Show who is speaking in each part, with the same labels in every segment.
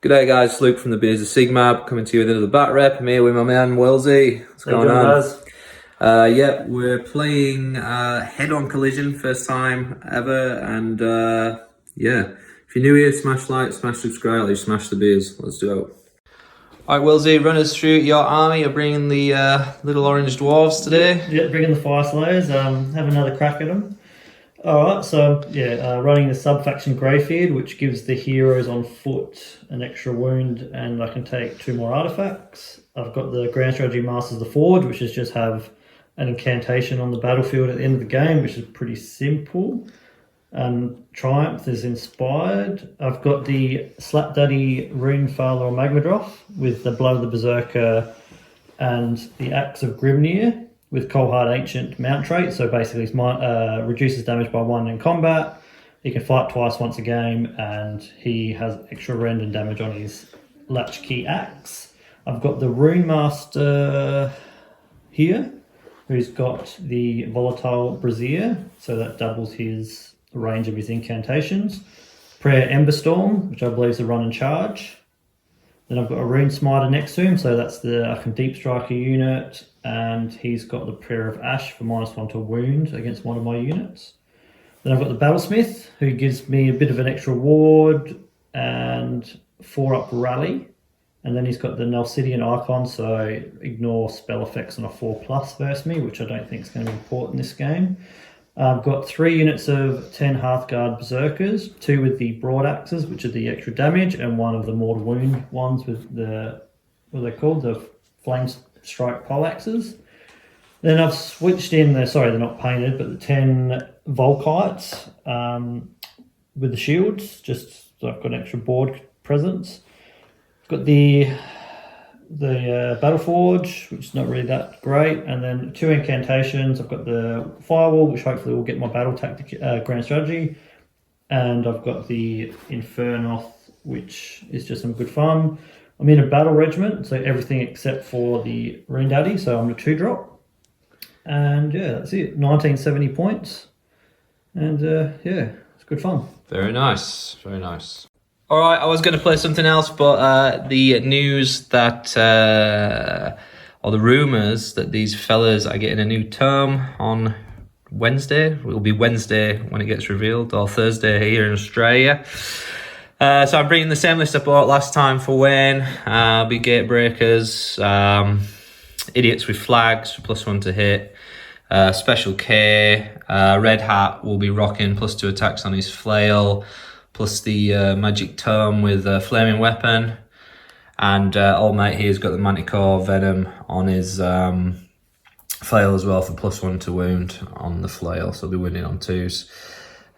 Speaker 1: G'day guys, it's Luke from the Beers of Sigmar, coming to you with another bat rep. I'm here with my man Wellesley. What's going on? Yeah, we're playing head-on collision, first time ever, and yeah, if you're new here, smash like, smash subscribe, or smash the beers. Let's do it. Alright Wellesley, run us through your army. You're bringing the little orange dwarves today.
Speaker 2: Yeah, bringing the Fyreslayers, have another crack at them. Alright, so yeah, running the sub-faction Greybeard, which gives the heroes on foot an extra wound, and I can take 2 more artifacts. I've got the Grand Strategy Masters of the Forge, which is just have an incantation on the battlefield at the end of the game, which is pretty simple. Triumph is inspired. I've got the Slapdaddy Runefather or Magmadroth with the Blood of the Berserker and the Axe of Grimnir with Coldheart Ancient mount trait. So basically it reduces damage by 1 in combat. He can fight twice once a game, and he has extra rend and damage on his Latchkey Axe. I've got the Rune Master here, who's got the Volatile Brazier, so that doubles his range of his incantations. Prayer Emberstorm, which I believe is a run and charge. Then I've got a Rune Smiter next to him, so that's the I can Deep Strike a unit, and he's got the Prayer of Ash for -1 to wound against one of my units. Then I've got the Battlesmith, who gives me a bit of an extra ward and 4-up rally. And then he's got the Nalcidian Icon, so ignore spell effects on a 4+ versus me, which I don't think is going to be important in this game. I've got 3 units of 10 Hearthguard Berserkers, 2 with the Broad Axes, which are the extra damage, and 1 of the Mortal Wound ones with the, what are they called? The Flame Strike Poleaxes. Then I've switched in the, sorry, they're not painted, but the 10 Volkites with the shields, just so I've got an extra board presence. I've got the Battleforge, which is not really that great, and then 2 incantations. I've got the Firewall, which hopefully will get my battle tactic grand strategy, and I've got the Infernoth, which is just some good fun. I'm in a battle regiment, so everything except for the Rune Daddy, so I'm a 2-drop, and yeah, that's it. 1970 points, and yeah, it's good fun.
Speaker 1: Very nice, very nice. Alright, I was going to play something else, but the news that, or the rumours that these fellas are getting a new tome on Wednesday. It will be Wednesday when it gets revealed, or Thursday here in Australia. So I'm bringing the same list I bought last time for Wayne. Be Gatebreakers, Idiots with Flags for +1 to hit, Special K, Red Hat will be rocking +2 attacks on his flail, plus the Magic Tome with a Flaming Weapon. And Old Mate here's got the Manticore Venom on his flail as well for +1 to wound on the flail, so he'll be winning on 2s.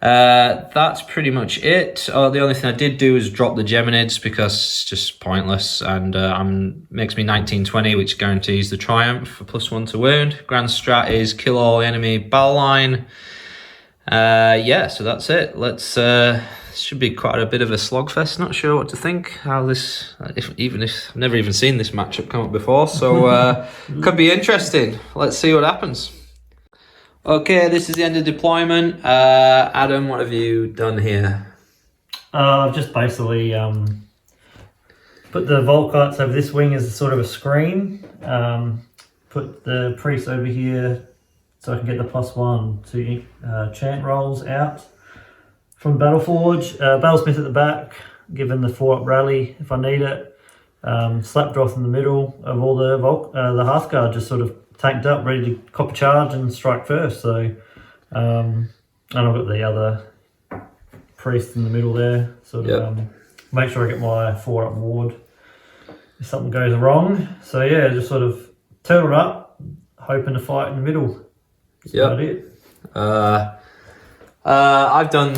Speaker 1: That's pretty much it. The only thing I did do is drop the Geminids because it's just pointless, and makes me 1920, which guarantees the Triumph for +1 to wound. Grand Strat is kill all enemy battle line. Yeah, so that's it. Let's should be quite a bit of a slogfest. Not sure what to think. How this, even if I've never even seen this matchup come up before, so could be interesting. Let's see what happens. Okay, this is the end of deployment. Adam, what have you done here?
Speaker 2: I've just basically put the Volkites over this wing as sort of a screen. Put the Priest over here so I can get the +1 to chant rolls out from Battleforge. Battlesmith at the back, given the 4-up rally if I need it. Slapdroth in the middle of all the Hearthguard, just sort of tanked up, ready to cop a charge and strike first. So, and I've got the other Priest in the middle there, sort of make sure I get my 4-up ward if something goes wrong. So yeah, just sort of turtle up, hoping to fight in the middle. That's about it.
Speaker 1: I've done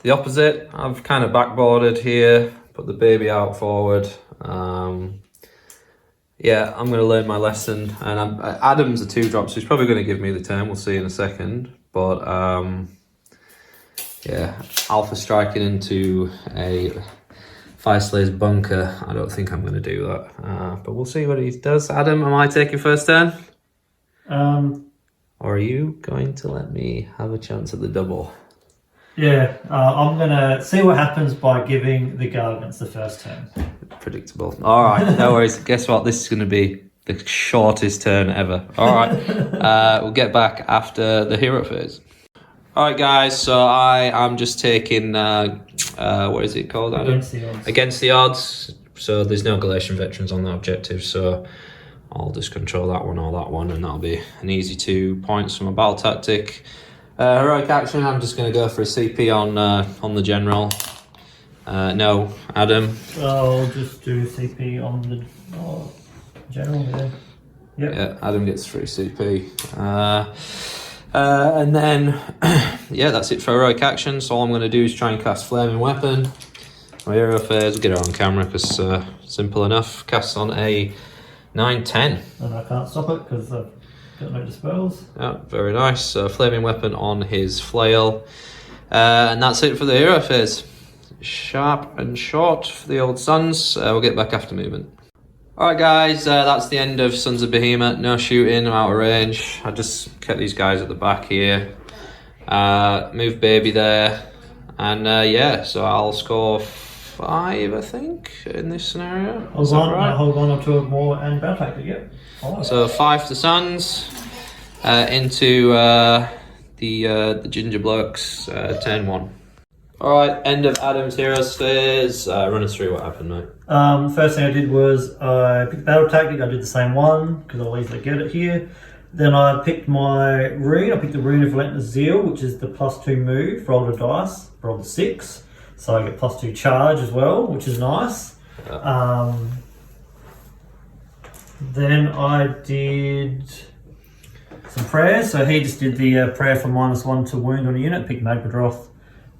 Speaker 1: the opposite. I've kind of backboarded here, put the baby out forward. Yeah, I'm going to learn my lesson, and Adam's a 2-drop, so he's probably going to give me the turn. We'll see in a second, but yeah, alpha striking into a Fyreslayers bunker. I don't think I'm going to do that, but we'll see what he does. Adam, am I taking first turn? Or are you going to let me have a chance at the double?
Speaker 2: Yeah, I'm going to see what happens by giving the Gargants the first turn.
Speaker 1: predictable. All right, no worries. Guess what? This is going to be the shortest turn ever. All right, we'll get back after the hero phase. All right, guys. So I am just taking what is it called, Adam?
Speaker 2: Against the odds.
Speaker 1: Against the odds. So there's no Galatian veterans on that objective. So I'll just control that one or that one, and that'll be an easy 2 points from a battle tactic. Heroic action. I'm just going to go for a CP on the general. No, Adam.
Speaker 2: I'll just do CP on the general there. Yep.
Speaker 1: Yeah, Adam gets free CP. And then, yeah, that's it for heroic action. So all I'm going to do is try and cast Flaming Weapon. My hero phase, we'll get it on camera because simple enough. Casts on a 9/10.
Speaker 2: And I can't stop it because I've got no dispels.
Speaker 1: Yeah, very nice. So Flaming Weapon on his flail. And that's it for the hero phase. Sharp and short for the old Sons. We'll get back after movement. Alright guys, that's the end of Sons of Behemat. No shooting, I'm out of range. I just kept these guys at the back here. Move baby there. And yeah, so I'll score 5, I think, in this scenario.
Speaker 2: Hold on or 2 more and battle tactic, yep.
Speaker 1: So 5 to Sons. Into the Ginger Blokes, turn 1. Alright, end of Adam's hero phase. Run us through what happened, mate.
Speaker 2: First thing I did was I picked battle tactic. I did the same one because I'll easily get it here. Then I picked my rune. I picked the Rune of Relentless Zeal, which is the +2 move. Rolled a dice, rolled a 6. So I get +2 charge as well, which is nice.
Speaker 1: Yeah.
Speaker 2: Then I did some prayers. So he just did the prayer for -1 to wound on a unit. Picked Magmadroth.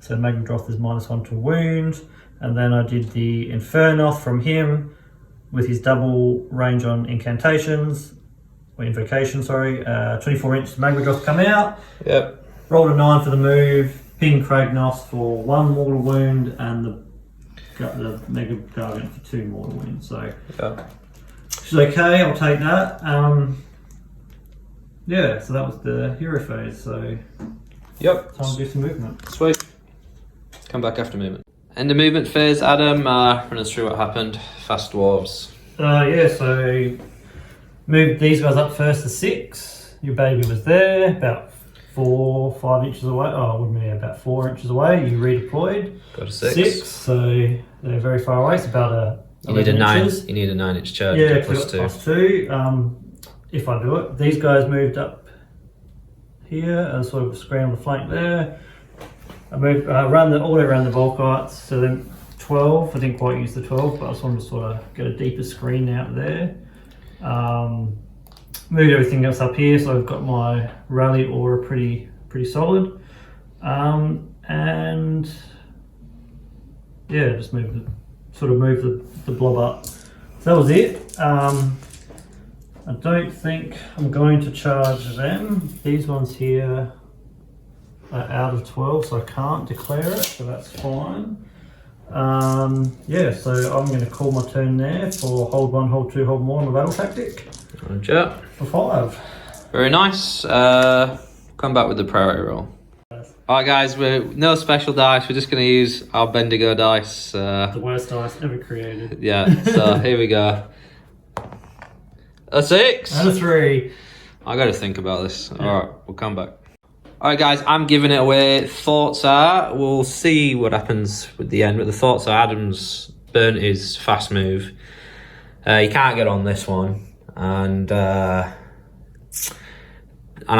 Speaker 2: So Magmadroth is -1 to wound. And then I did the Infernoth from him with his double range on incantations, or invocation, sorry. 24 inch Magmadroth come out.
Speaker 1: Yep.
Speaker 2: Rolled a 9 for the move. Ping Kragnos for 1 mortal wound, and the Mega Gargant for 2 mortal wounds. So,
Speaker 1: Yeah.
Speaker 2: which is okay, I'll take that. Yeah, so that was the hero phase. So,
Speaker 1: Yep.
Speaker 2: time to do some movement.
Speaker 1: Sweet. Come back after movement. End of movement phase, Adam. Run us through what happened. Fast dwarves.
Speaker 2: Yeah, so moved these guys up first to 6. Your baby was there, about 4-5 inches away. Oh, it wouldn't be about 4 inches away. You redeployed.
Speaker 1: Go to 6.
Speaker 2: So they're very far away. It's about
Speaker 1: You need a 9.
Speaker 2: inches.
Speaker 1: You need a 9-inch charge.
Speaker 2: Yeah,
Speaker 1: +2.
Speaker 2: +2. If I do it, these guys moved up here and sort of scrambled the flank there. I moved all the way around the Volkites, so then 12. I didn't quite use the 12, but I just wanted to sort of get a deeper screen out there. Moved everything else up here, so I've got my rally aura pretty solid. And yeah, just move the blob up. So that was it. I don't think I'm going to charge them. These ones here are out of 12, so I can't declare it, so that's fine. Yeah, so I'm going to call my turn there for hold 1, hold 2, hold more on the battle tactic.
Speaker 1: Roger.
Speaker 2: For 5.
Speaker 1: Very nice. Come back with the priority roll. Alright guys, we're no special dice, we're just going to use our Bendigo dice.
Speaker 2: The worst dice ever created.
Speaker 1: Yeah, so here we go. A 6!
Speaker 2: And a 3.
Speaker 1: I got to think about this. Yeah. Alright, we'll come back. Alright guys, I'm giving it away. Thoughts are, we'll see what happens with the end, but the thoughts are Adam's burnt his fast move. He can't get on this one. And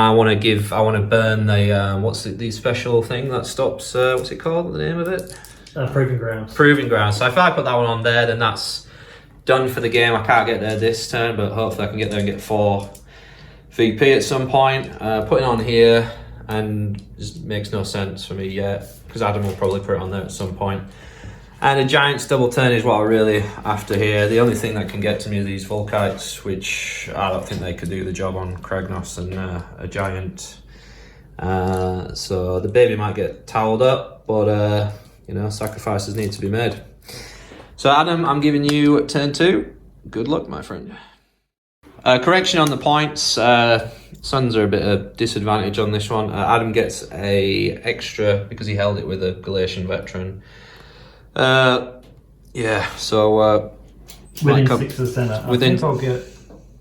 Speaker 1: I want to burn the the special thing that stops, what's it called, the name of it?
Speaker 2: Proving Grounds.
Speaker 1: Proving Grounds. So if I put that one on there, then that's done for the game. I can't get there this turn, but hopefully I can get there and get 4 VP at some point. Putting on here and just makes no sense for me yet, because Adam will probably put it on there at some point. And a Giant's double turn is what I'm really after here. The only thing that can get to me are these Volkites, which I don't think they could do the job on Kragnos and a Giant. So the baby might get towelled up, but you know, sacrifices need to be made. So Adam, I'm giving you turn 2. Good luck, my friend. Correction on the points. Sons are a bit of disadvantage on this one. Adam gets a extra because he held it with a Galatian veteran. Yeah, so
Speaker 2: Within
Speaker 1: Like
Speaker 2: 6 of the centre. I
Speaker 1: within-
Speaker 2: think I'll get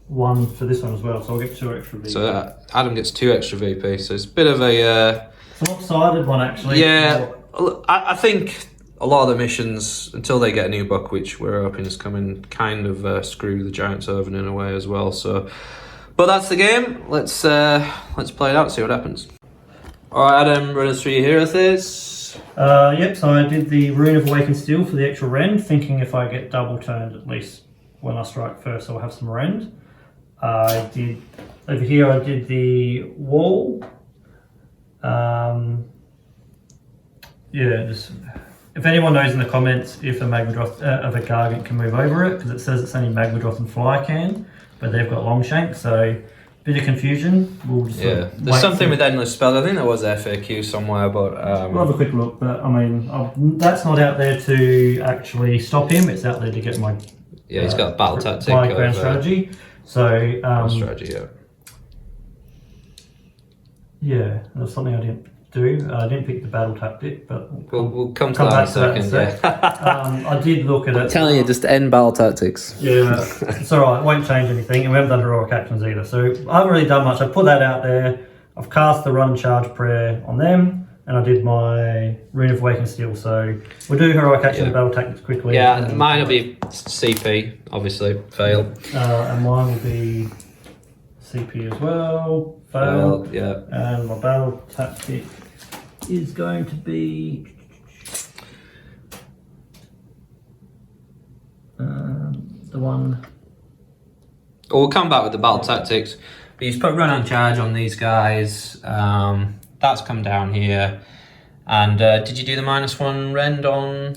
Speaker 2: 1 for this one as well, so I'll get 2 extra VP.
Speaker 1: So Adam gets 2 extra VP. So it's a bit of a
Speaker 2: It's a lopsided one, actually.
Speaker 1: yeah. I think a lot of the missions, until they get a new book, which we're hoping is coming, kind of screw the Giants over in a way as well. So, but that's the game. Let's play it out, see what happens. All right, Adam, run us through your hero things.
Speaker 2: Yep, so I did the Rune of Awakened Steel for the extra rend, thinking if I get double turned at least when I strike first, I'll have some rend. I did, over here I did the wall. Yeah, just, if anyone knows in the comments if a Magmadroth, of a Gargant can move over it, because it says it's only Magmadroth and Fly can, but they've got Longshank, so bit of confusion. We'll just
Speaker 1: There's something with endless spells. I think there was FAQ somewhere, but
Speaker 2: we'll have a quick look. But I mean, that's not out there to actually stop him. It's out there to get my
Speaker 1: he's got battle tactic.
Speaker 2: My grand strategy. So
Speaker 1: strategy, yeah.
Speaker 2: Yeah, that's something I didn't do. I didn't pick the battle tactic, but
Speaker 1: We'll come to that in a second.
Speaker 2: I did look at it.
Speaker 1: I'm telling you, just end battle tactics.
Speaker 2: Yeah, it's alright, it won't change anything, and we haven't done heroic actions either, so I haven't really done much. I put that out there, I've cast the run charge prayer on them, and I did my Rune of Awakened Steel, so we'll do heroic action and battle tactics quickly.
Speaker 1: Yeah, mine will be CP, obviously, fail.
Speaker 2: And mine will be CP as well, fail.
Speaker 1: Yeah.
Speaker 2: And my battle tactic is going to be the one.
Speaker 1: We'll come back with the battle tactics. But you put run on charge on these guys. That's come down here. And did you do the -1 rend on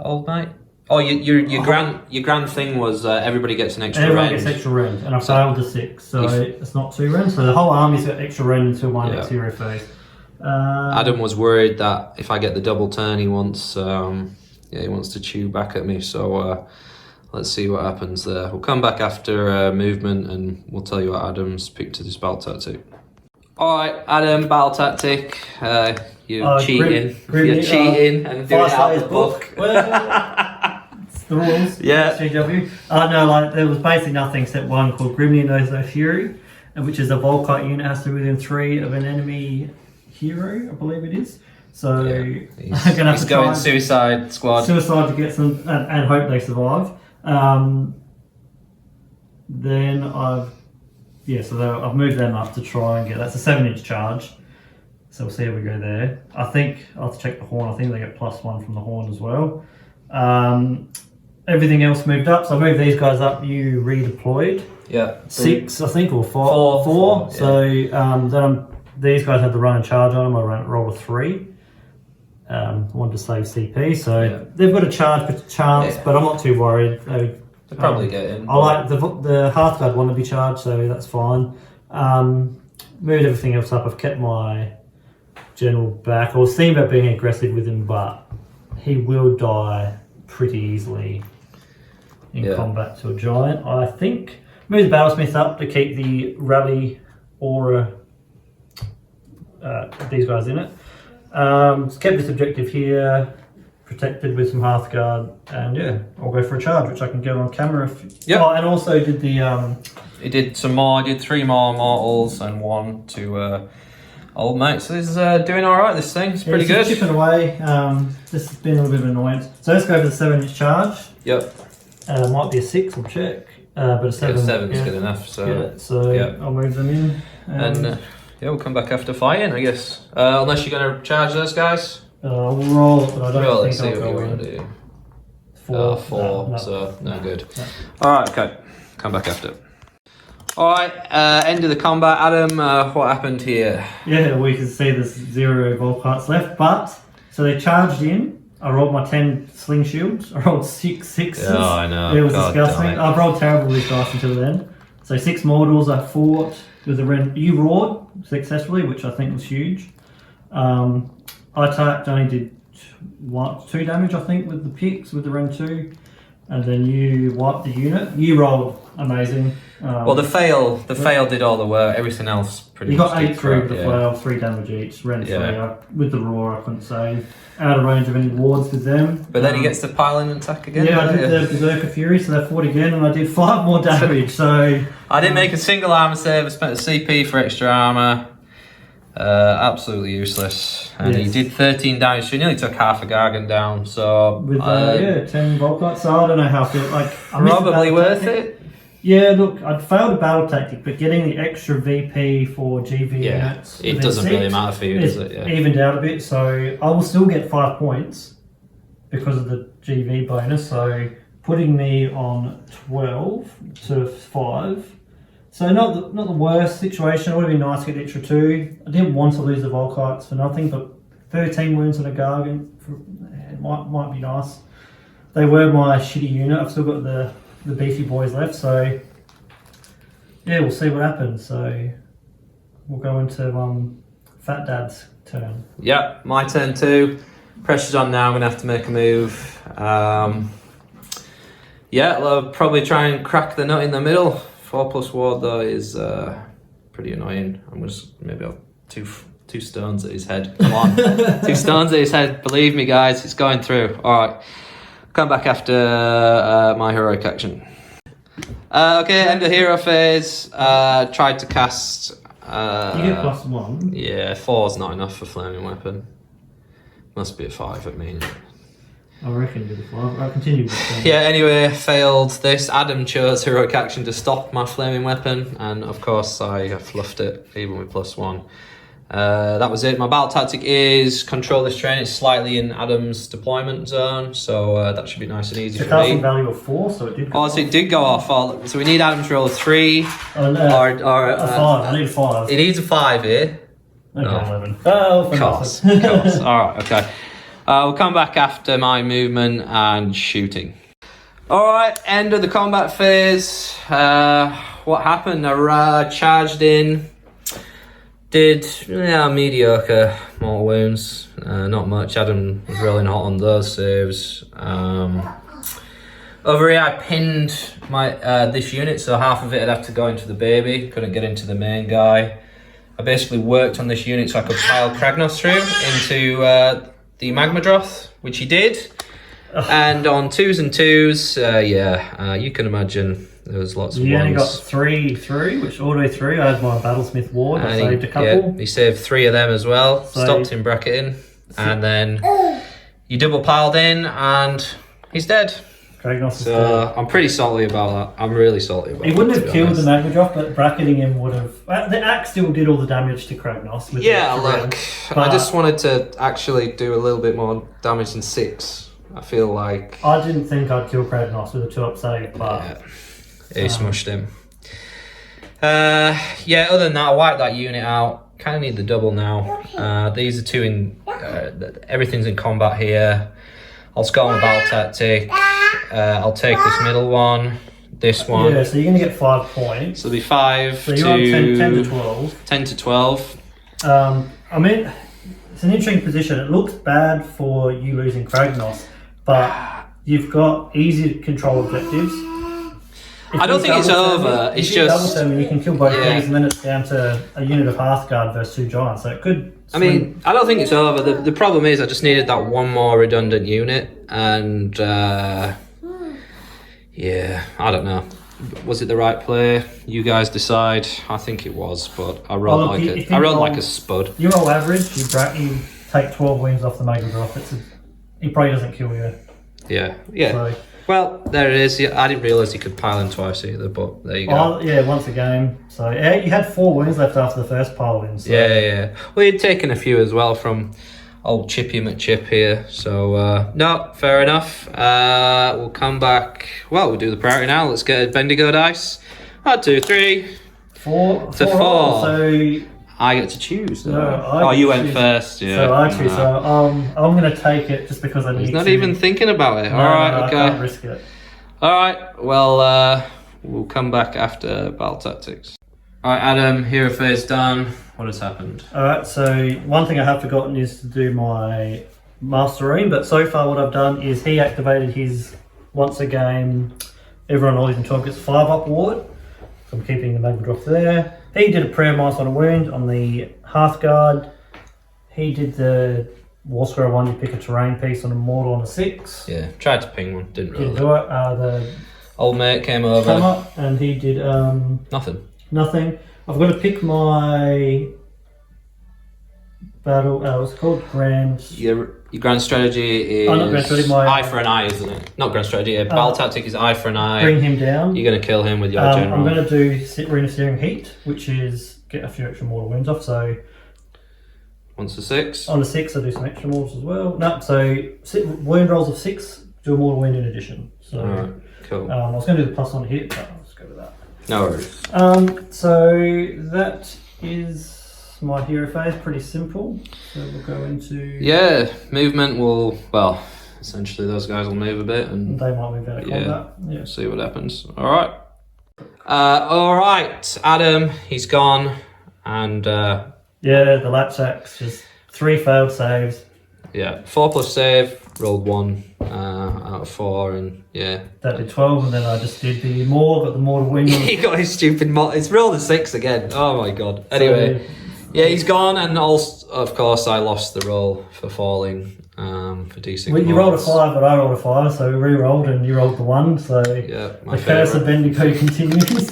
Speaker 1: Old Knight? Oh, your grand thing was everybody gets an extra
Speaker 2: Everyone
Speaker 1: rend.
Speaker 2: gets extra rend, and I failed the 6, so it's not 2 rend. So the whole army's got extra rend until my next hero phase.
Speaker 1: Adam was worried that if I get the double turn, he wants to chew back at me. So let's see what happens there. We'll come back after movement, and we'll tell you what Adam's picked to this battle tactic. All right, Adam, battle tactic. You're cheating. You're cheating and doing it out of the book.
Speaker 2: It's the rules.
Speaker 1: Yeah.
Speaker 2: CW. No, like there was basically nothing except one called Grimly Knows No Fury, which is a Volkite unit, has to be within 3 of an enemy hero, I believe it is. So I'm gonna have to
Speaker 1: go
Speaker 2: try
Speaker 1: in suicide squad.
Speaker 2: Suicide to get some and hope they survive. Then I've moved them up to try and get, that's a 7-inch charge. So we'll see how we go there. I think I'll have to check the horn. I think they get +1 from the horn as well. Everything else moved up. So I moved these guys up. You redeployed.
Speaker 1: Yeah.
Speaker 2: 6, I think, or 4. 4.
Speaker 1: Yeah.
Speaker 2: So these guys had the run and charge on them. I rolled a 3. Wanted to save CP. So they've got a chance, but I'm not too worried.
Speaker 1: They'll probably get in.
Speaker 2: I like the Hearthguard want to be charged, so that's fine. Moved everything else up. I've kept my general back. I was thinking about being aggressive with him, but he will die pretty easily in combat to a giant, I think. Move the Battlesmith up to keep the rally aura, these guys in it. Kept this objective here, protected with some Hearthguard, and I'll go for a charge, which I can get on camera. And also did the...
Speaker 1: He did some more. He did 3 more mortals and 1 to Old Mate. So this is doing all right. This thing, it's pretty good.
Speaker 2: Chipping away. This has been a little bit of an annoyance. So let's go for the 7-inch charge.
Speaker 1: Yep.
Speaker 2: Might be a 6. We'll check. But a 7.
Speaker 1: 7's good enough. So
Speaker 2: I'll move them in.
Speaker 1: And we'll come back after fighting, I guess. Unless you're going to charge those guys.
Speaker 2: We'll roll it, but I don't
Speaker 1: Let's
Speaker 2: think
Speaker 1: see
Speaker 2: I'll
Speaker 1: what
Speaker 2: go
Speaker 1: you want
Speaker 2: in.
Speaker 1: to do.
Speaker 2: 4.
Speaker 1: 4. So no good. No. All right. Okay. Come back after. All right, end of the combat. Adam, what happened here?
Speaker 2: Yeah, we can see there's 0 Volkites left, but so they charged in. I rolled my 10 sling shields. I rolled 6 6s.
Speaker 1: Oh, I know.
Speaker 2: It was disgusting. I've rolled terrible with these dice until then. So 6 mortals. I fought with a rend. You roared successfully, which I think was huge. I attacked. Only did 2 damage, I think, with the picks with the rend 2. and then you wipe the unit. You rolled amazing.
Speaker 1: Well, the fail did all the work. Everything else pretty
Speaker 2: you
Speaker 1: much.
Speaker 2: got 8 through with the
Speaker 1: yeah.
Speaker 2: flail, 3 damage each, rent 3.
Speaker 1: Yeah.
Speaker 2: With the roar, I couldn't save. Out of range of any wards with them.
Speaker 1: But then he gets to pile in and attack again.
Speaker 2: Yeah, I did the Berserker Fury, so they fought again, and I did 5 more damage. So
Speaker 1: I didn't make a single armor save. I spent a CP for extra armor. Absolutely useless. And he did 13 damage, so he nearly took half a Gargant down. So
Speaker 2: with 10 Volkites, so I don't know how to like.
Speaker 1: Probably worth it.
Speaker 2: Yeah, look, I'd failed a battle tactic, but getting the extra VP for GV units,
Speaker 1: it doesn't really matter for you, does it? Yeah.
Speaker 2: Evened out a bit, so I will still get 5 points because of the GV bonus. So putting me on 12 to 5. So not the worst situation. It would have been nice to get the extra 2. I didn't want to lose the Volkites for nothing, but 13 wounds on a Gargant might be nice. They were my shitty unit. I've still got the beefy boys left, so yeah, we'll see what happens. So we'll go into Fat Dad's turn.
Speaker 1: Yep, my turn too. Pressure's on now. I'm gonna have to make a move. I'll probably try and crack the nut in the middle. 4+ ward though is pretty annoying. I'm just maybe I'll two stones at his head. Come on, 2 stones at his head. Believe me, guys, it's going through. All right. Come back after my heroic action. Okay, end of hero phase. Tried to cast.
Speaker 2: You get +1.
Speaker 1: Yeah, 4's not enough for flaming weapon. Must be a 5 at me.
Speaker 2: I reckon you get 5. I'll continue with the
Speaker 1: Yeah, anyway, failed this. Adam chose heroic action to stop my flaming weapon, and of course I fluffed it, even with +1. That was it. My battle tactic is control this train. It's slightly in Adam's deployment zone, so that should be nice and easy
Speaker 2: the
Speaker 1: for
Speaker 2: casting
Speaker 1: me.
Speaker 2: value of 4, so it did go
Speaker 1: Oh, so it did go off. So we need Adam to roll a 3
Speaker 2: or
Speaker 1: or
Speaker 2: a 5. I need a 5.
Speaker 1: It needs a 5 here.
Speaker 2: Okay,
Speaker 1: No.
Speaker 2: 11. Oh,
Speaker 1: Of course. All right, okay. We'll come back after my movement and shooting. All right, end of the combat phase. What happened? I charged in. Did mediocre mortal wounds, not much. Adam was rolling hot on those saves. Over here I pinned my this unit, so half of it had to go into the baby, couldn't get into the main guy. I basically worked on this unit so I could pile Kragnos through into the Magmadroth, which he did. And on 2s and 2s, you can imagine there was lots of
Speaker 2: You
Speaker 1: ones.
Speaker 2: only got 3 through, which all the way through. I had my Battlesmith Ward. I saved a couple.
Speaker 1: He saved 3 of them as well.
Speaker 2: So-
Speaker 1: Stopped him bracketing. And then you double piled in and he's dead.
Speaker 2: Kragnos is dead.
Speaker 1: So I'm pretty salty about that. I'm really salty about
Speaker 2: He
Speaker 1: that.
Speaker 2: wouldn't
Speaker 1: to
Speaker 2: have
Speaker 1: be
Speaker 2: killed
Speaker 1: honest.
Speaker 2: the Magmadroth, but bracketing him would have. The axe still did all the damage to Kragnos. With
Speaker 1: Yeah,
Speaker 2: the
Speaker 1: look,
Speaker 2: but
Speaker 1: I just wanted to actually do a little bit more damage than 6. I feel like
Speaker 2: I didn't think I'd kill Kragnos with a 2-up save, but
Speaker 1: he smushed him. Other than that, I wiped that unit out. Kind of need the double now. These are 2 in. Everything's in combat here. I'll score my battle tactic. I'll take this middle one. This one.
Speaker 2: yeah. So you're gonna get 5 points.
Speaker 1: So it'll be 5
Speaker 2: So
Speaker 1: to
Speaker 2: you're on 10 to 12.
Speaker 1: 10 to 12.
Speaker 2: I mean, it's an interesting position. It looks bad for you losing Kragnos, but you've got easy to control objectives.
Speaker 1: I don't think it's over. It's just.
Speaker 2: double summon, you can kill both
Speaker 1: Yeah.
Speaker 2: these, and then it's down to a unit of Hearthguard versus 2 giants. So it could.
Speaker 1: I mean, I don't think it's over. The problem is I just needed that one more redundant unit, and I don't know. Was it the right play? You guys decide. I think it was, but I rolled
Speaker 2: look, if you
Speaker 1: I rolled
Speaker 2: roll-
Speaker 1: like a spud.
Speaker 2: You roll average. You take 12 wings off the Magmadroth. He probably doesn't kill you.
Speaker 1: Yeah.
Speaker 2: So,
Speaker 1: Well, there it is. Yeah, I didn't realise he could pile in twice either, but there you go.
Speaker 2: once a game. So yeah, you had 4 wins left after the first pile in. So.
Speaker 1: Yeah. Well, he'd taken a few as well from old Chippy McChip here. So, no, fair enough. We'll come back. Well, we'll do the priority now. Let's get a Bendigo dice. 1, 2, 3.
Speaker 2: 4
Speaker 1: to 4.
Speaker 2: So
Speaker 1: I get to choose.
Speaker 2: No,
Speaker 1: Oh,
Speaker 2: I
Speaker 1: you
Speaker 2: get
Speaker 1: went
Speaker 2: to-
Speaker 1: first. Yeah.
Speaker 2: So I choose. So I'm going to take it just because I need
Speaker 1: He's
Speaker 2: to.
Speaker 1: not even thinking about it.
Speaker 2: No,
Speaker 1: All right.
Speaker 2: no,
Speaker 1: Okay.
Speaker 2: I can't risk it.
Speaker 1: All right. Well, we'll come back after battle tactics. All right, Adam. Hero phase done. What has happened?
Speaker 2: All right. So one thing I have forgotten is to do my Master Marine, but so far what I've done is he activated his once a game, everyone rolls in 12 gets a 5 up ward. So I'm keeping the magma drop there. He did a prayer mass on a wound on the Hearthguard. He did the War Scroll one, you pick a terrain piece on a mortal on a 6.
Speaker 1: Yeah, tried to ping one, didn't really.
Speaker 2: Didn't do it. The
Speaker 1: old mate came over.
Speaker 2: Come up and he did
Speaker 1: nothing.
Speaker 2: Nothing. I've got to pick my battle. What's it called? Grand.
Speaker 1: Your grand strategy is
Speaker 2: not grand strategy, my
Speaker 1: eye for an eye, isn't it? Not grand strategy. Battle tactic is eye for an eye.
Speaker 2: Bring him down.
Speaker 1: You're going to kill him with your general.
Speaker 2: I'm going to do Arena Searing Heat, which is get a few extra mortal wounds off. So
Speaker 1: once a 6.
Speaker 2: on a 6, I do some extra mortals as well. No, so wound rolls of 6, do a mortal wound in addition. So
Speaker 1: alright, cool.
Speaker 2: I was going to do the plus on hit, but I'll just go with that.
Speaker 1: No worries.
Speaker 2: So that is my hero phase, pretty simple. So we'll go into...
Speaker 1: Yeah, movement will, well, essentially those guys will move a bit and
Speaker 2: they might move out of combat. Yeah.
Speaker 1: See what happens. Alright. Alright, Adam, he's gone. And
Speaker 2: yeah, the Lapsacks, just 3 failed saves.
Speaker 1: Yeah, 4+ save, rolled 1 out of 4, and yeah.
Speaker 2: That did 12, and then I just did the more, got the more to win.
Speaker 1: He got his stupid it's rolled a 6 again. Oh my god. Anyway, yeah, he's gone, and also, of course, I lost the roll for falling for D6.
Speaker 2: Well, you rolled a 5, but I rolled a 5, so we re-rolled, and you rolled the 1, so
Speaker 1: yeah,
Speaker 2: the curse of Bendigo continues.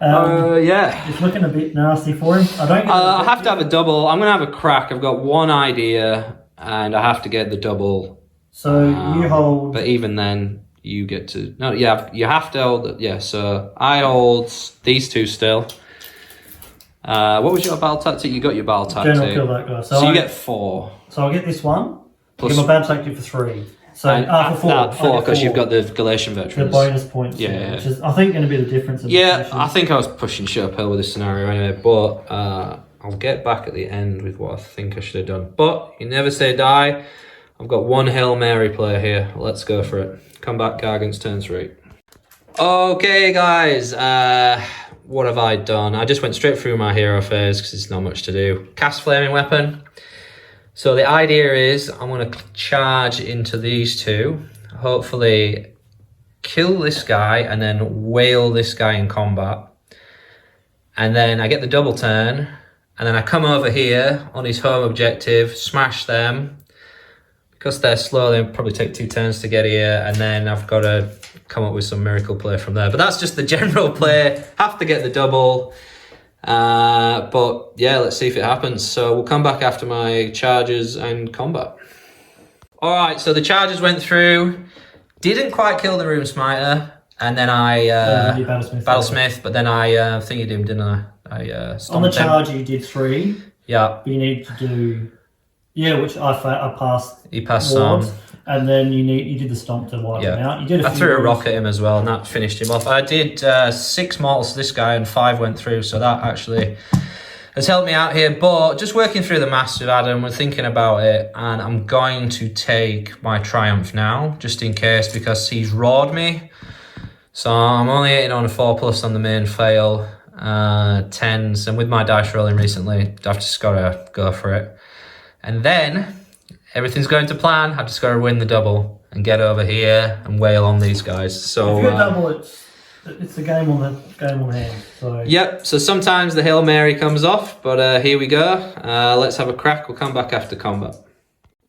Speaker 1: Yeah.
Speaker 2: It's looking a bit nasty for him.
Speaker 1: I have to have a double. I'm going to have a crack. I've got one idea, and I have to get the double.
Speaker 2: So you hold...
Speaker 1: But even then, you get to... No, yeah, you have to hold... Yeah, so I hold these 2 still. What was your battle tactic? You got your battle tactic.
Speaker 2: General kill that guy.
Speaker 1: So you get 4.
Speaker 2: So I'll get this one.
Speaker 1: Plus,
Speaker 2: get my battle tactic for 3. So for 4.
Speaker 1: 4, because you've got the Galatian veterans.
Speaker 2: The bonus points.
Speaker 1: Yeah.
Speaker 2: Which is, I think, going to be the difference. In
Speaker 1: yeah, I think I was pushing shit uphill with this scenario anyway, but I'll get back at the end with what I think I should have done. But you never say die. I've got 1 Hail Mary player here. Let's go for it. Combat Gargant's turn 3. Okay, guys. What have I done? I just went straight through my hero phase because there's not much to do. Cast Flaming Weapon. So the idea is I'm going to charge into these 2. Hopefully kill this guy and then whale this guy in combat. And then I get the double turn. And then I come over here on his home objective, smash them. Because they're slow, they'll probably take 2 turns to get here. And then I've got to come up with some miracle play from there. But that's just the general play. Have to get the double. But yeah, let's see if it happens. So we'll come back after my charges and combat. Alright, so the charges went through. Didn't quite kill the Room Smiter. And then I... Battlesmith, but then I thingied him, didn't I?
Speaker 2: On the charge, you did 3.
Speaker 1: Yeah.
Speaker 2: But you need to do... Yeah, which I passed.
Speaker 1: He passed some.
Speaker 2: And then you did the stomp to wipe him out. You did
Speaker 1: I threw a rock at him as well, and that finished him off. I did 6 mortals to this guy, and 5 went through, so that actually has helped me out here. But just working through the maths with Adam, we're thinking about it, and I'm going to take my triumph now, just in case, because he's roared me. So I'm only hitting on a 4+ on the main fail, 10s, and with my dice rolling recently, I've just got to go for it. And then everything's going to plan. I've just got to win the double and get over here and wail on these guys. So
Speaker 2: if you double, it's a game on the hand. So
Speaker 1: yep. So sometimes the Hail Mary comes off, but here we go. Let's have a crack. We'll come back after combat.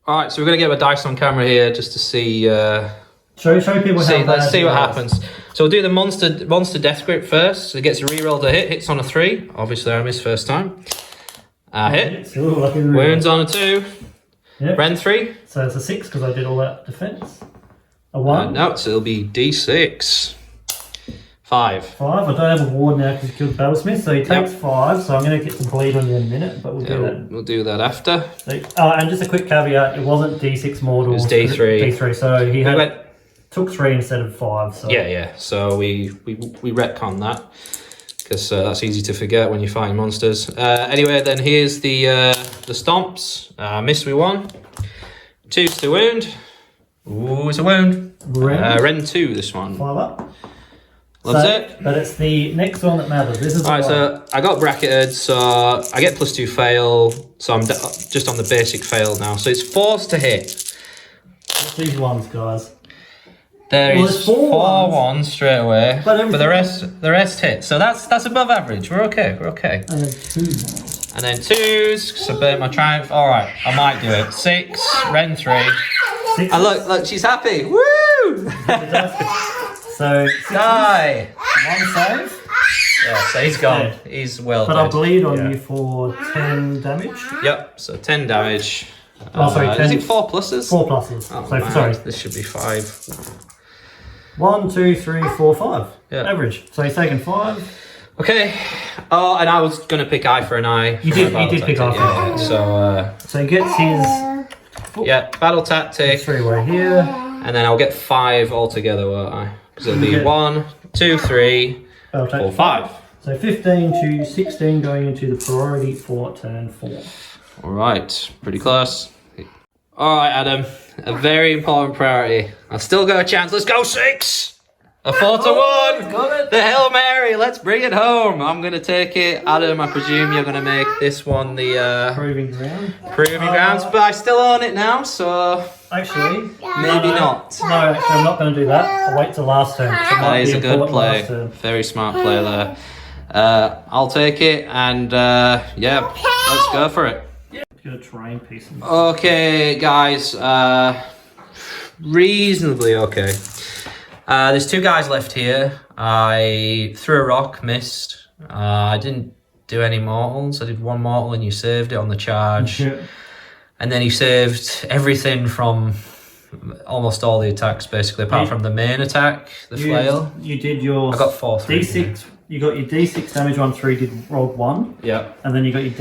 Speaker 1: All right. So we're gonna get my dice on camera here just to see.
Speaker 2: Show people how.
Speaker 1: Let's see what happens. So we'll do the monster death grip first. So it gets a reroll to hit. Hits on a 3. Obviously, I missed first time. Hit. Wounds on a 2.
Speaker 2: Yep.
Speaker 1: Ren 3.
Speaker 2: So it's a 6 because I did all that defense. A 1.
Speaker 1: No, so it'll be D6. 5.
Speaker 2: 5. I don't have a ward now because he killed Battlesmith, so he takes 5. So I'm going to get some bleed on you in a minute, but we'll do that.
Speaker 1: We'll do that after.
Speaker 2: So, and just a quick caveat: it wasn't D6 mortal.
Speaker 1: It was D3.
Speaker 2: D3. So he took 3 instead of 5. So
Speaker 1: yeah. So we retcon that. Because that's easy to forget when you're fighting monsters. Anyway, then here's the stomps. Missed with 1. 2's to wound. Ooh, it's a wound. Ren 2, this one.
Speaker 2: 5 up.
Speaker 1: Loves it.
Speaker 2: But it's the next one that matters. This is
Speaker 1: alright. So I got bracketed, so I get +2 fail. So I'm just on the basic fail now. So it's forced to hit.
Speaker 2: What's these ones, guys?
Speaker 1: There
Speaker 2: Well,
Speaker 1: is
Speaker 2: there's four
Speaker 1: 4
Speaker 2: ones.
Speaker 1: ones straight away,
Speaker 2: But
Speaker 1: the rest hit. So that's above average. We're okay. We're okay.
Speaker 2: And then 2 more.
Speaker 1: And then 2s. So burn my triumph. All right, I might do it. 6. Ren 3.
Speaker 2: 6.
Speaker 1: And look, she's happy. Woo!
Speaker 2: So
Speaker 1: Die.
Speaker 2: 1 save.
Speaker 1: Yeah, so he's gone.
Speaker 2: Yeah.
Speaker 1: He's well
Speaker 2: But
Speaker 1: dead.
Speaker 2: I'll bleed on you for 10 damage.
Speaker 1: Yep. So 10 damage.
Speaker 2: Oh, sorry, 10.
Speaker 1: Is it 4 pluses?
Speaker 2: 4 pluses.
Speaker 1: Oh,
Speaker 2: So
Speaker 1: man,
Speaker 2: sorry.
Speaker 1: this should be 5.
Speaker 2: 1, 2, 3, 4, 5.
Speaker 1: Yeah.
Speaker 2: Average. So he's taken 5.
Speaker 1: Okay. Oh, and I was gonna pick eye for an eye.
Speaker 2: You did pick eye for an eye.
Speaker 1: So
Speaker 2: So he gets his
Speaker 1: yeah, battle tactic,
Speaker 2: 3 way here.
Speaker 1: and then I'll get 5 altogether, won't I? Because it'll be
Speaker 2: Okay.
Speaker 1: 1, 2, 3,
Speaker 2: Battle tactic.
Speaker 1: 4, 5.
Speaker 2: So 15 to 16 going into the priority for turn 4.
Speaker 1: All right, pretty close. All right, Adam, a very important priority. I've still got a chance. Let's go 6. A 4 to 1.
Speaker 2: Got it.
Speaker 1: The Hail Mary. Let's bring it home. I'm gonna take it, Adam. I presume you're gonna make this one the
Speaker 2: Proving ground.
Speaker 1: proving grounds, but I still own it now, so
Speaker 2: Actually,
Speaker 1: maybe not.
Speaker 2: No, actually, I'm not going to do that. I'll wait till last turn. 'cause it might
Speaker 1: That is
Speaker 2: be
Speaker 1: a good
Speaker 2: important
Speaker 1: play.
Speaker 2: last turn.
Speaker 1: Very smart play there. I'll take it, and yeah, let's go for it.
Speaker 2: Get a terrain piece.
Speaker 1: Okay, guys, reasonably okay. There's 2 guys left here. I threw a rock, missed. I didn't do any mortals. I did 1 mortal, and you saved it on the charge.
Speaker 2: Yeah.
Speaker 1: And then he saved everything from almost all the attacks, basically, apart from the main attack, the flail.
Speaker 2: You did your
Speaker 1: I got 4
Speaker 2: D6. You got your D6 damage on 3, rolled 1.
Speaker 1: Yeah,
Speaker 2: And then you got your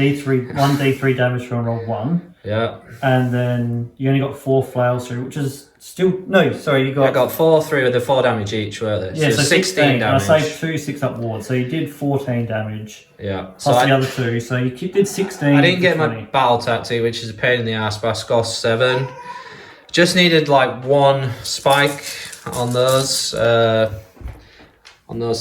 Speaker 2: one D3 damage from rolled 1.
Speaker 1: yeah.
Speaker 2: And then you only got 4 flails through, which is still... No, sorry, you got...
Speaker 1: I got 4 through with the 4 damage each, weren't they?
Speaker 2: Yeah, so 16
Speaker 1: damage.
Speaker 2: And I saved 2 6-up wards, so you did 14 damage.
Speaker 1: Yeah.
Speaker 2: Plus the other 2, so you did 16.
Speaker 1: I didn't get
Speaker 2: 20.
Speaker 1: my battle tactic, which is a pain in the ass, but I scored 7. Just needed like 1 spike on those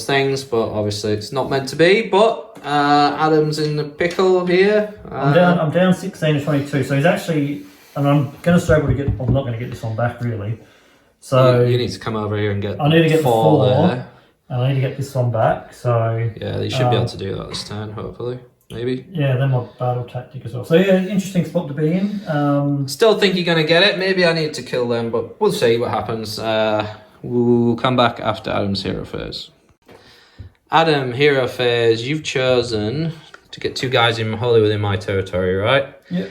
Speaker 1: things, but obviously it's not meant to be. But Adam's in the pickle here.
Speaker 2: I'm down 16 to 22, so he's actually... And I'm going to struggle to get... I'm not going to get this one back, really. So...
Speaker 1: You need to come over here and get
Speaker 2: I need to get 4
Speaker 1: there.
Speaker 2: And I need to get this one back, so...
Speaker 1: Yeah, you should be able to do that this turn, hopefully. Maybe.
Speaker 2: Yeah, then my battle tactic as well. So yeah, interesting spot to be in.
Speaker 1: Still think you're going to get it. Maybe I need to kill them, but we'll see what happens. We'll come back after Adam's hero phase. Adam, hero phase, you've chosen to get 2 guys in wholly within my territory, right?
Speaker 2: Yep.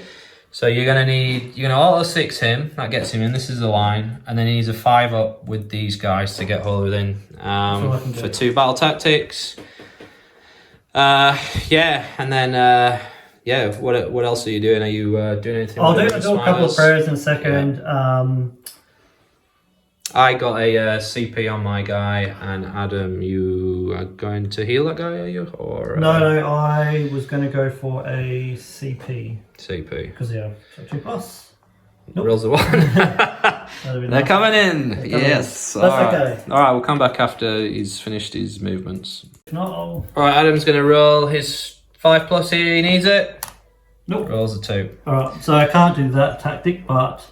Speaker 1: So you're going to auto 6 him. That gets him in. This is the line. And then he needs a 5 up with these guys to get wholly within. For 2 battle tactics. Yeah, and then yeah. What else are you doing? Are you doing anything?
Speaker 2: I'll do
Speaker 1: with
Speaker 2: a
Speaker 1: the
Speaker 2: couple of
Speaker 1: Smilers?
Speaker 2: prayers in a second.
Speaker 1: I got a CP on my guy, and Adam, you are going to heal that guy, are you? Or
Speaker 2: No, I was going to go for a CP.
Speaker 1: CP.
Speaker 2: Because, yeah, so 2 plus.
Speaker 1: Nope. Rolls a 1. They're coming in. Yes.
Speaker 2: That's okay.
Speaker 1: All right, we'll come back after he's finished his movements.
Speaker 2: If not, I'll...
Speaker 1: All right, Adam's going to roll his 5+ here. He needs it.
Speaker 2: Nope.
Speaker 1: Rolls a 2.
Speaker 2: Alright, so I can't do that tactic, but...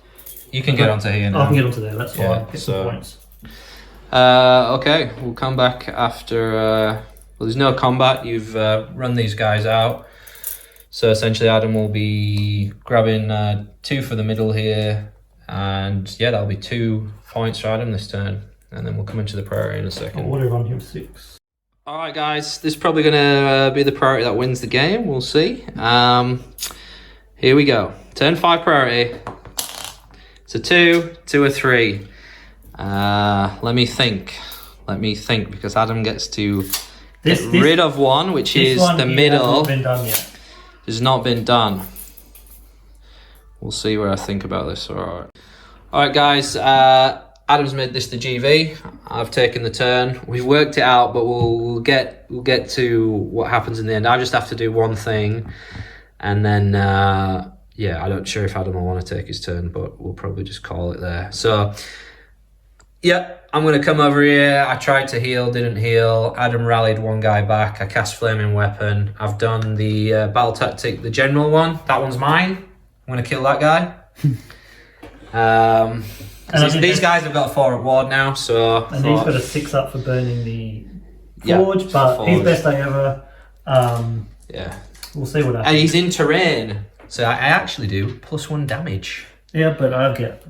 Speaker 1: You can get onto here now.
Speaker 2: I can get onto there, that's fine.
Speaker 1: Yeah,
Speaker 2: Get
Speaker 1: so-
Speaker 2: some points.
Speaker 1: Okay, we'll come back after. Well, there's no combat. You've run these guys out. So essentially, Adam will be grabbing 2 for the middle here. And yeah, that'll be 2 points for Adam this turn. And then we'll come into the priority in a second.
Speaker 2: What do I run here? 6.
Speaker 1: All right, guys, this is probably going to be the priority that wins the game. We'll see. Here we go. Turn 5 priority. It's a 2, 2 or 3. Let me think because Adam gets to get rid of 1, which is the middle.
Speaker 2: Hasn't been done yet.
Speaker 1: Has not been done. We'll see where I think about this. All right, guys. Adam's made this the GV. I've taken the turn. We've worked it out, but we'll get to what happens in the end. I just have to do 1 thing, and then yeah, I'm not sure if Adam will want to take his turn, but we'll probably just call it there. So yeah, I'm going to come over here. I tried to heal, didn't heal. Adam rallied 1 guy back. I cast Flaming Weapon. I've done the battle tactic, the general one. That one's mine. I'm going to kill that guy. These guys have got a 4 at ward now, so...
Speaker 2: And he's got a 6 up for burning the forge,
Speaker 1: yeah,
Speaker 2: but
Speaker 1: forge.
Speaker 2: his best day ever.
Speaker 1: Yeah.
Speaker 2: We'll see what happens.
Speaker 1: And he's in terrain, so I actually do +1 damage.
Speaker 2: Yeah, but I get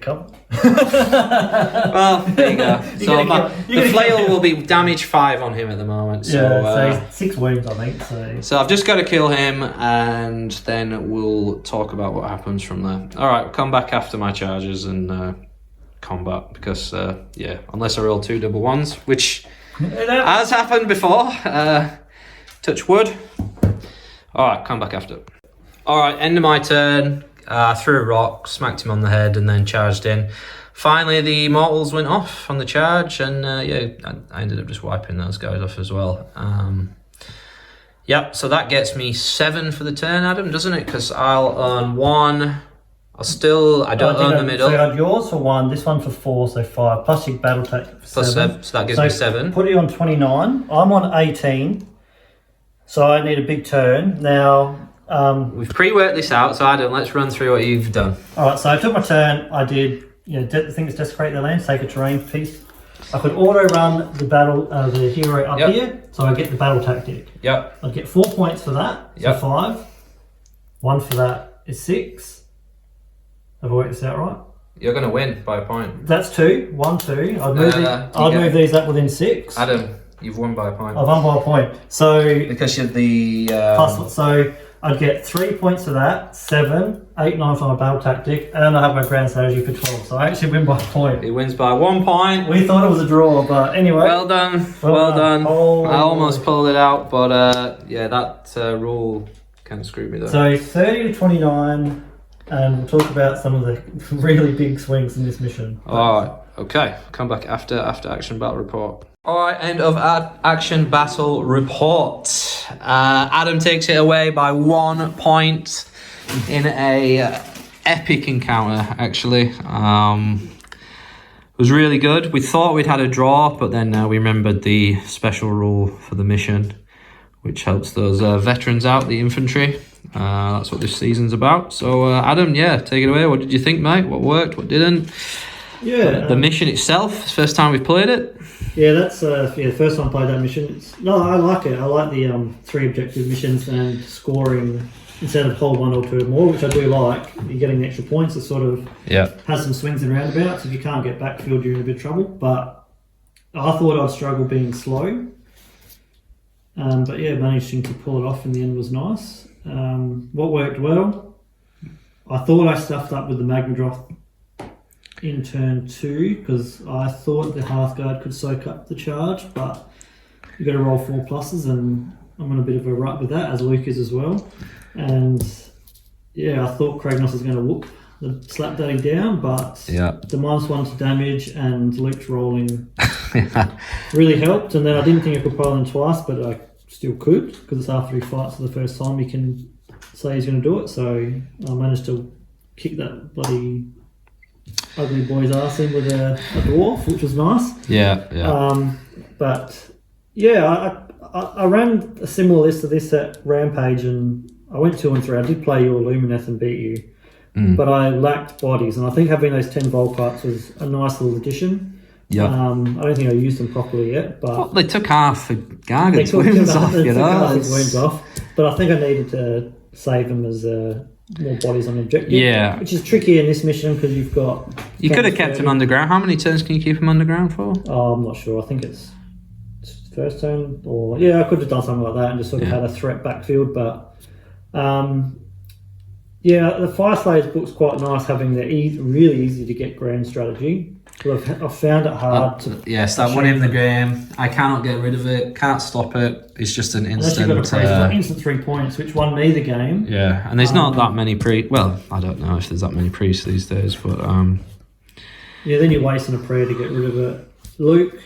Speaker 2: covered.
Speaker 1: Well, there you go. So the flail will be damage 5 on him at the moment. So,
Speaker 2: so he's 6 wounds, I think.
Speaker 1: So I've just got to kill him, and then we'll talk about what happens from there. All right, we'll come back after my charges and combat, because unless I roll 2 double 1s, which has happened before. Touch wood. All right, come back after. All right, end of my turn. Threw a rock, smacked him on the head, and then charged in. Finally, the mortals went off on the charge, and I ended up just wiping those guys off as well. So that gets me 7 for the turn, Adam, doesn't it? Because I'll earn 1. I don't earn the middle.
Speaker 2: So you had yours for 1, this one for 4, so 5. Plus your battle tactic for 7.
Speaker 1: So that gives me 7.
Speaker 2: Put it on 29. I'm on 18, so I need a big turn. Now...
Speaker 1: We've pre-worked this out, so Adam, let's run through what you've done.
Speaker 2: Alright, so I took my turn, I did, the thing is desecrate the land, take a terrain piece. I could auto-run the hero up here, so I get the battle tactic.
Speaker 1: Yep.
Speaker 2: I'd get 4 points for that, so 5. 1 for that is 6. Have I worked this out right?
Speaker 1: You're going to win by a point.
Speaker 2: That's 2. 1, 2. I'd move these up within 6.
Speaker 1: Adam, you've won by a point.
Speaker 2: I've won by a point. So...
Speaker 1: Because you're the...
Speaker 2: Plus, so... I'd get 3 points for that, 7, 8, 9 for my battle tactic, and I have my grand strategy for 12. So I actually win by a point.
Speaker 1: He wins by 1 point.
Speaker 2: We thought it was a draw, but anyway.
Speaker 1: Well done. Well done. I almost pulled it out, but that rule kind of screwed me though.
Speaker 2: So 30 to 29, and we'll talk about some of the really big swings in this mission.
Speaker 1: Alright, okay. Come back after action battle report. Alright, end of action battle report. Adam takes it away by 1 point in a epic encounter, actually. It was really good. We thought we'd had a draw, but then we remembered the special rule for the mission, which helps those veterans out, the infantry. That's what this season's about. So, Adam, take it away. What did you think, mate? What worked? What didn't?
Speaker 2: Yeah.
Speaker 1: The mission itself, it's the first time we've played it.
Speaker 2: Yeah, that's the first time I played that mission. I like it. I like the 3 objective missions and scoring instead of hold 1 or 2 more, which I do like. You're getting the extra points. It sort of has some swings and roundabouts. If you can't get backfield, you're in a bit of trouble. But I thought I'd struggle being slow. But managing to pull it off in the end was nice. What worked well? I thought I stuffed up with the Magnadroth in turn 2 because I thought the Hearthguard could soak up the charge, but you got to roll 4 pluses, and I'm in a bit of a rut with that, as Luke is as well. And I thought Kragnos was going to whoop the slap daddy down, but the -1 to damage and Luke's rolling really helped. And then I didn't think I could pile in twice, but I still could because it's after he fights for the first time he can say he's going to do it. So I managed to kick that bloody ugly boy's arse in with a dwarf, which was nice. I ran a similar list to this at Rampage, and I went 2 and 3. I did play your Lumineth and beat you, but I lacked bodies, and I think having those 10 Volcarts was a nice little addition. I don't think I used them properly yet, but
Speaker 1: they took half the Gargan's wounds
Speaker 2: off. But I think I needed to save them as more bodies on the objective, which is tricky in this mission because you've got...
Speaker 1: You could have kept him underground. How many turns can you keep him underground for?
Speaker 2: Oh, I'm not sure. I think it's first turn, or I could have done something like that and just sort of had a threat backfield. But the Fyreslayers book's quite nice, having the really easy to get grand strategy. I've found it hard to...
Speaker 1: Yes, that one in the game. I cannot get rid of it. Can't stop it. It's just an instant...
Speaker 2: instant 3 points, which won me the game.
Speaker 1: Yeah, and there's not that many Well, I don't know if there's that many priests these days, but...
Speaker 2: then you're wasting a prayer to get rid of it. Luke,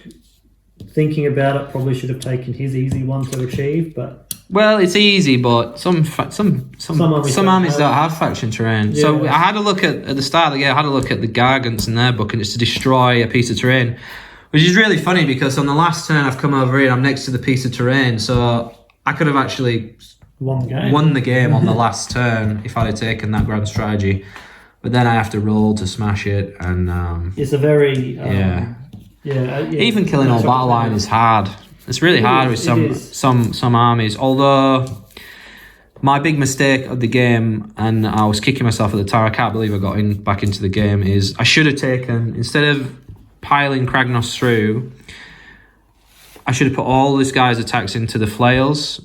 Speaker 2: thinking about it, probably should have taken his easy one to achieve, but...
Speaker 1: Well, it's easy, but some armies don't have faction terrain. Yeah. So I had a look at the start of the game. I had a look at the Gargants in their book, and it's to destroy a piece of terrain, which is really funny because on the last turn I've come over here and I'm next to the piece of terrain, so I could have actually won the game on the last turn if I'd have taken that grand strategy. but then I have to roll to smash it, and
Speaker 2: it's a very
Speaker 1: even killing all battle line is hard. It's really hard with some armies. Although my big mistake of the game, and I was kicking myself at the time, I can't believe I got back into the game, is I should have taken, instead of piling Kragnos through, I should have put all this guy's attacks into the flails,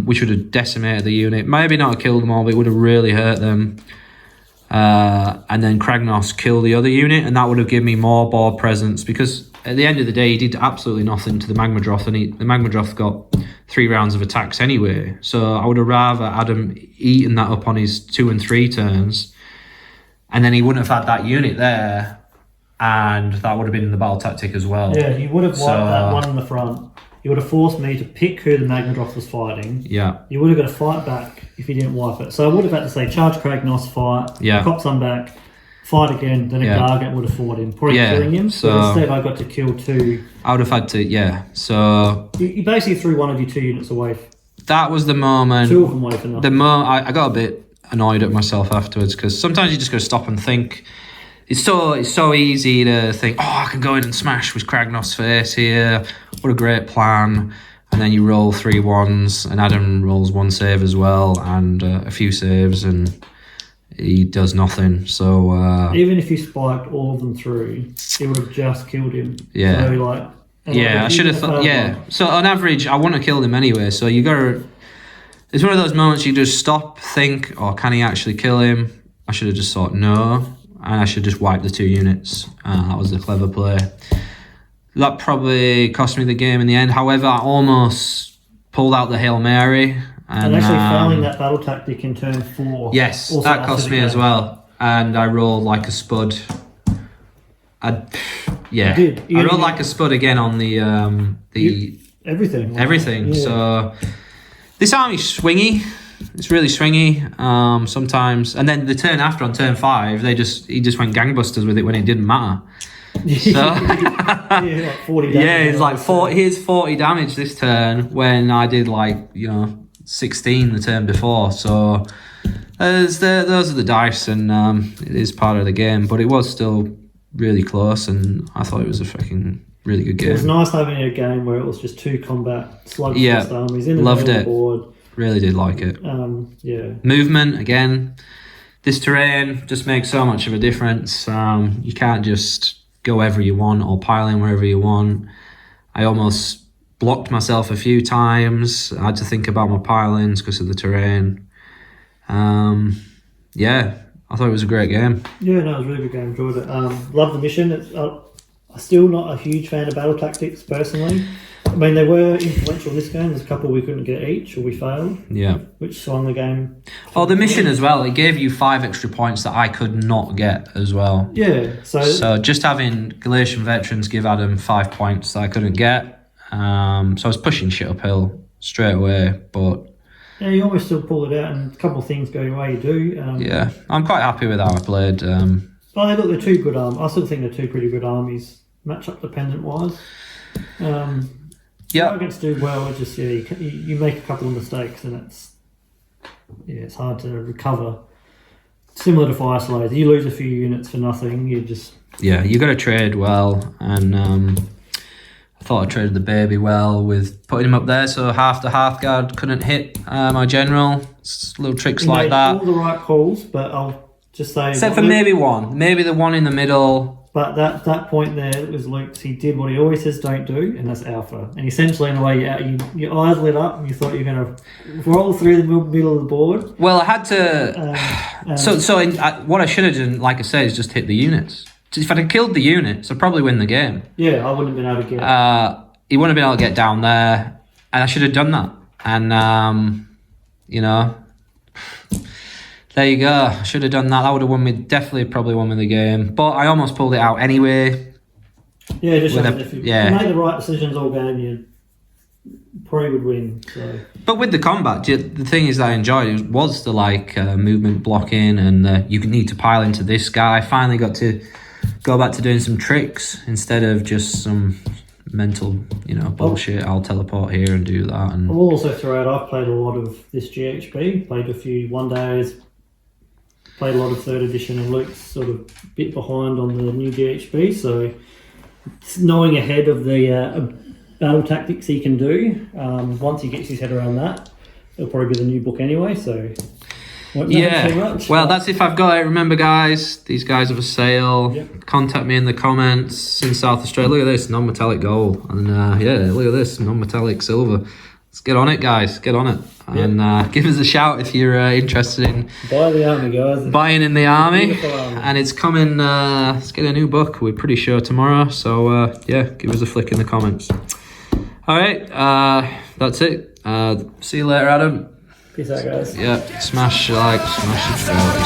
Speaker 1: which would have decimated the unit. Maybe not have killed them all, but it would have really hurt them. And then Kragnos kill the other unit, and that would have given me more board presence, because at the end of the day, he did absolutely nothing to the Magmadroth, and the Magmadroth got 3 rounds of attacks anyway. So I would have rather had him eaten that up on his 2 and 3 turns, and then he wouldn't have had that unit there, and that would have been in the battle tactic as well.
Speaker 2: Yeah, he would have wiped that one in the front. He would have forced me to pick who the Magmadroth was fighting.
Speaker 1: Yeah.
Speaker 2: You would have got to fight back if he didn't wipe it. So I would have had to say, charge Kragnos, fight, cop some back, fight again, then a Gargant would have fought him, probably killing him. So instead I got to kill 2.
Speaker 1: I would have had to, so...
Speaker 2: You basically threw one of your 2 units away.
Speaker 1: That was the moment...
Speaker 2: 2 of them away for nothing.
Speaker 1: I got a bit annoyed at myself afterwards, because sometimes you just got to stop and think. It's so easy to think, oh, I can go in and smash with Kragnos' face here. What a great plan. And then you roll 3 1s, and Adam rolls 1 save as well, and a few saves, and he does nothing. So
Speaker 2: even if you spiked all of them through, it would have just killed him.
Speaker 1: Yeah.
Speaker 2: So
Speaker 1: I should have thought. Yeah. So on average, I want to kill him anyway. So you got to. It's one of those moments you just stop, think, oh, can he actually kill him? I should have just thought no. And I should just wipe the 2 units. That was the clever play. That probably cost me the game in the end. However, I almost pulled out the Hail Mary. And
Speaker 2: actually failing that battle tactic in turn 4.
Speaker 1: Yes, that cost me as well. And I rolled like a spud. I rolled like a spud again on the
Speaker 2: everything.
Speaker 1: Everything. Yeah. So this army's swingy. It's really swingy sometimes, and then the turn after on turn 5, he just went gangbusters with it when it didn't matter. So
Speaker 2: like 40 damage.
Speaker 1: Yeah, it's like 40. Here's 40 damage this turn when I did 16 the turn before. So those are the dice, and it is part of the game. But it was still really close, and I thought it was a fucking really good game.
Speaker 2: It was nice having a game where it was just 2 combat slugfest armies in the middle of the board.
Speaker 1: Really did like it. Movement, again. This terrain just makes so much of a difference. You can't just go wherever you want or pile in wherever you want. I almost blocked myself a few times. I had to think about my pilings because of the terrain. I thought it was a great game.
Speaker 2: Yeah, no, it was a really good game. Enjoyed it. Love the mission. I'm still not a huge fan of battle tactics, personally. I mean, they were influential in this game. There's a couple we couldn't get each, or we failed. Yeah. Which swung the game.
Speaker 1: Oh, the mission as well. It gave you 5 extra points that I could not get as well.
Speaker 2: Yeah.
Speaker 1: So just having Galatian veterans give Adam 5 points that I couldn't get. So I was pushing shit uphill straight away, but...
Speaker 2: Yeah, you always still pull it out, and a couple of things go your way, you do.
Speaker 1: I'm quite happy with how I played.
Speaker 2: They're 2 good armies. I still think they're 2 pretty good armies, matchup dependent-wise. Against do well. It's just you make a couple of mistakes, and it's hard to recover. Similar to Fyreslayers, you lose a few units for nothing. You got to trade well, and I thought I traded the baby well with putting him up there, so half the Hearthguard couldn't hit my general. It's little tricks you
Speaker 1: like
Speaker 2: made
Speaker 1: that.
Speaker 2: All the right calls, but I'll just say
Speaker 1: except for maybe the one in the middle.
Speaker 2: But that point there was Luke's. He did what he always says don't do, and that's alpha. And essentially, in a way, your eyes lit up, and you thought you were going to roll through the middle of the board.
Speaker 1: Well, I had to. What I should have done, like I said, is just hit the units. If I'd have killed the units, I'd probably win the game.
Speaker 2: Yeah, I wouldn't have been able to get.
Speaker 1: He wouldn't have been able to get down there, and I should have done that. And there you go. I should have done that. That would have won me. Probably won me the game. But I almost pulled it out anyway.
Speaker 2: Yeah, if you made the right decisions all game, you probably would win. So.
Speaker 1: But with the combat, the thing is that I enjoyed was the movement blocking, and you need to pile into this guy. I finally got to go back to doing some tricks instead of just some mental, bullshit. I'll teleport here and do that. And
Speaker 2: I'll also throw out, I've played a lot of this GHB. Played a few 1 days. played a lot of 3rd edition, and Luke's sort of a bit behind on the new GHB, so knowing ahead of the battle tactics he can do, once he gets his head around that, it'll probably be the new book anyway, so won't matter too much.
Speaker 1: Well, that's if I've got it. Remember, guys, these guys are for sale.
Speaker 2: Yep.
Speaker 1: Contact me in the comments in South Australia. Look at this, non-metallic gold. And yeah, look at this, non-metallic silver. Let's get on it, guys. Get on it.
Speaker 2: Yep.
Speaker 1: And give us a shout if you're interested in
Speaker 2: Buy the army, guys.
Speaker 1: buying in the army.
Speaker 2: Beautiful army.
Speaker 1: And it's coming, let's get a new book, we're pretty sure tomorrow. So yeah, give us a flick in the comments. All right, that's it. See you later, Adam.
Speaker 2: Peace out, guys.
Speaker 1: Yeah, smash like, smash subscribe,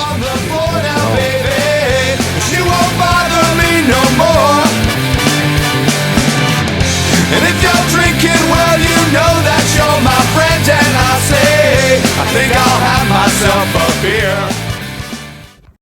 Speaker 3: She won't bother me no more. And if you're drinking, well, you know that you're my friend. And I say, I think I'll have myself a beer.